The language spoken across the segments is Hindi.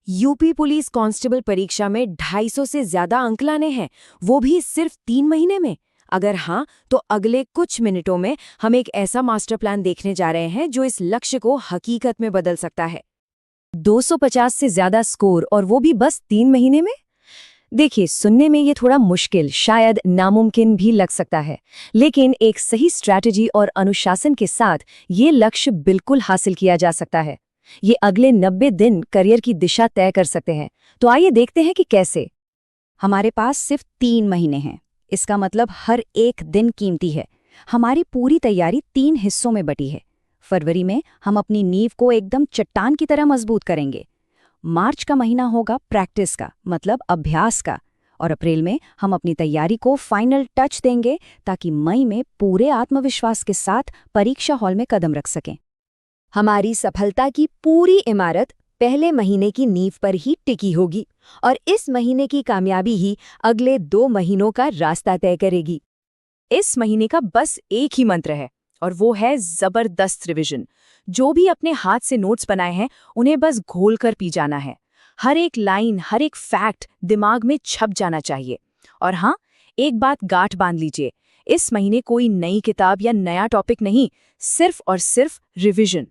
यूपी पुलिस कांस्टेबल परीक्षा में 250 से ज्यादा अंक लाने हैं, वो भी सिर्फ 3 महीने में। अगर हाँ, तो अगले कुछ मिनटों में हम एक ऐसा मास्टर प्लान देखने जा रहे हैं जो इस लक्ष्य को हकीकत में बदल सकता है। 250 से ज्यादा स्कोर, और वो भी बस 3 महीने में। देखिए, सुनने में ये थोड़ा मुश्किल, शायद नामुमकिन भी लग सकता है, लेकिन एक सही स्ट्रैटेजी और अनुशासन के साथ ये लक्ष्य बिल्कुल हासिल किया जा सकता है। ये अगले 90 दिन करियर की दिशा तय कर सकते हैं। तो आइए देखते हैं कि कैसे। हमारे पास सिर्फ 3 महीने हैं। इसका मतलब हर एक दिन कीमती है। हमारी पूरी तैयारी 3 हिस्सों में बटी है। फरवरी में हम अपनी नींव को एकदम चट्टान की तरह मजबूत करेंगे। मार्च का महीना होगा प्रैक्टिस का, मतलब अभ्यास का। और अप्रैल में हम अपनी तैयारी को फाइनल टच देंगे, ताकि मई में पूरे आत्मविश्वास के साथ परीक्षा हॉल में कदम रख सकें। हमारी सफलता की पूरी इमारत पहले महीने की नींव पर ही टिकी होगी, और इस महीने की कामयाबी ही अगले 2 महीनों का रास्ता तय करेगी। इस महीने का बस एक ही मंत्र है, और वो है जबरदस्त रिवीजन। जो भी अपने हाथ से नोट्स बनाए हैं, उन्हें बस घोल कर पी जाना है। हर एक लाइन, हर एक फैक्ट दिमाग में छप जाना चाहिए। और हाँ, एक बात गांठ बांध लीजिए, इस महीने कोई नई किताब या नया टॉपिक नहीं, सिर्फ और सिर्फ रिवीजन।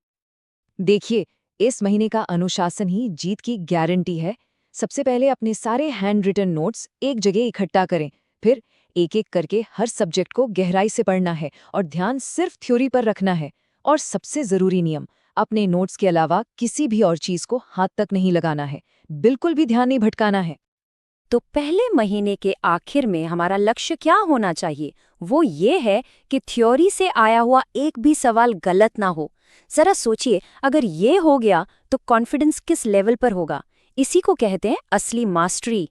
देखिए, इस महीने का अनुशासन ही जीत की गारंटी है। सबसे पहले अपने सारे हैंड रिटन नोट्स एक जगह इकट्ठा करें। फिर एक एक करके हर सब्जेक्ट को गहराई से पढ़ना है और ध्यान सिर्फ थ्योरी पर रखना है। और सबसे ज़रूरी नियम, अपने नोट्स के अलावा किसी भी और चीज़ को हाथ तक नहीं लगाना है। बिल्कुल भी ध्यान नहीं भटकाना है। तो पहले महीने के आखिर में हमारा लक्ष्य क्या होना चाहिए? वो ये है कि थ्योरी से आया हुआ एक भी सवाल गलत ना हो। जरा सोचिए, अगर ये हो गया तो कॉन्फिडेंस किस लेवल पर होगा। इसी को कहते हैं असली मास्टरी।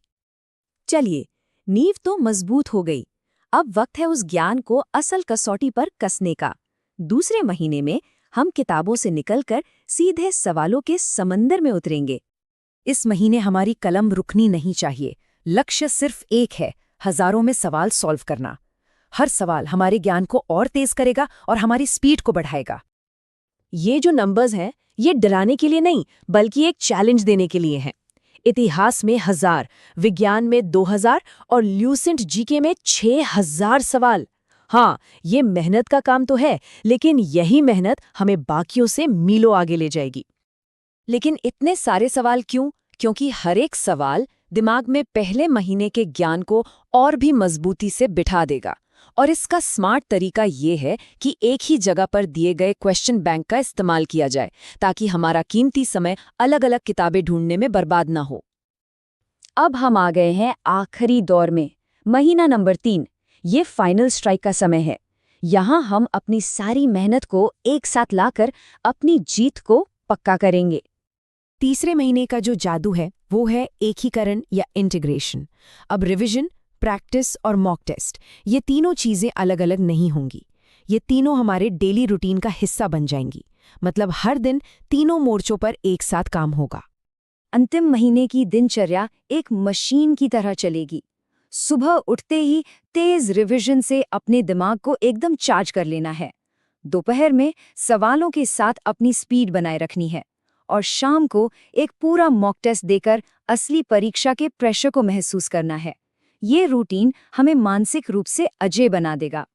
चलिए, नींव तो मजबूत हो गई। अब वक्त है उस ज्ञान को असल कसौटी पर कसने का। दूसरे महीने में हम किताबों से निकलकर सीधे सवालों के समंदर में उतरेंगे। इस महीने हमारी कलम रुकनी नहीं चाहिए। लक्ष्य सिर्फ एक है, हजारों में सवाल सॉल्व करना। हर सवाल हमारे ज्ञान को और तेज करेगा और हमारी स्पीड को बढ़ाएगा। ये जो नंबर्स हैं, ये डराने के लिए नहीं, बल्कि एक चैलेंज देने के लिए हैं। इतिहास में 1000, विज्ञान में 2000 और ल्यूसेंट जीके में 6000 सवाल। हाँ, ये मेहनत का काम तो है, लेकिन यही मेहनत हमें बाकियों से मीलों आगे ले जाएगी। लेकिन इतने सारे सवाल क्यों? क्योंकि हर एक सवाल दिमाग में पहले महीने के ज्ञान को और भी मजबूती से बिठा देगा। और इसका स्मार्ट तरीका ये है कि एक ही जगह पर दिए गए क्वेश्चन बैंक का इस्तेमाल किया जाए, ताकि हमारा कीमती समय अलग अलग किताबें ढूंढने में बर्बाद ना हो। अब हम आ गए हैं आखिरी दौर में, महीना नंबर 3। ये फाइनल स्ट्राइक का समय है। यहाँ हम अपनी सारी मेहनत को एक साथ लाकर अपनी जीत को पक्का करेंगे। तीसरे महीने का जो जादू है, वो है एकीकरण या इंटीग्रेशन। अब रिवीजन, प्रैक्टिस और मॉक टेस्ट, ये तीनों चीजें अलग अलग नहीं होंगी। ये तीनों हमारे डेली रूटीन का हिस्सा बन जाएंगी। मतलब हर दिन तीनों मोर्चों पर एक साथ काम होगा। अंतिम महीने की दिनचर्या एक मशीन की तरह चलेगी। सुबह उठते ही तेज रिवीजन से अपने दिमाग को एकदम चार्ज कर लेना है। दोपहर में सवालों के साथ अपनी स्पीड बनाए रखनी है। और शाम को एक पूरा मॉक टेस्ट देकर असली परीक्षा के प्रेशर को महसूस करना है। ये रूटीन हमें मानसिक रूप से अजय बना देगा।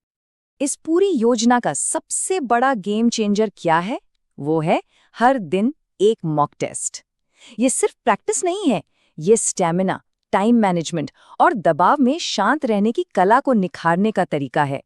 इस पूरी योजना का सबसे बड़ा गेम चेंजर क्या है? वो है हर दिन एक मॉक टेस्ट। ये सिर्फ प्रैक्टिस नहीं है, ये स्टैमिना, टाइम मैनेजमेंट और दबाव में शांत रहने की कला को निखारने का तरीका है।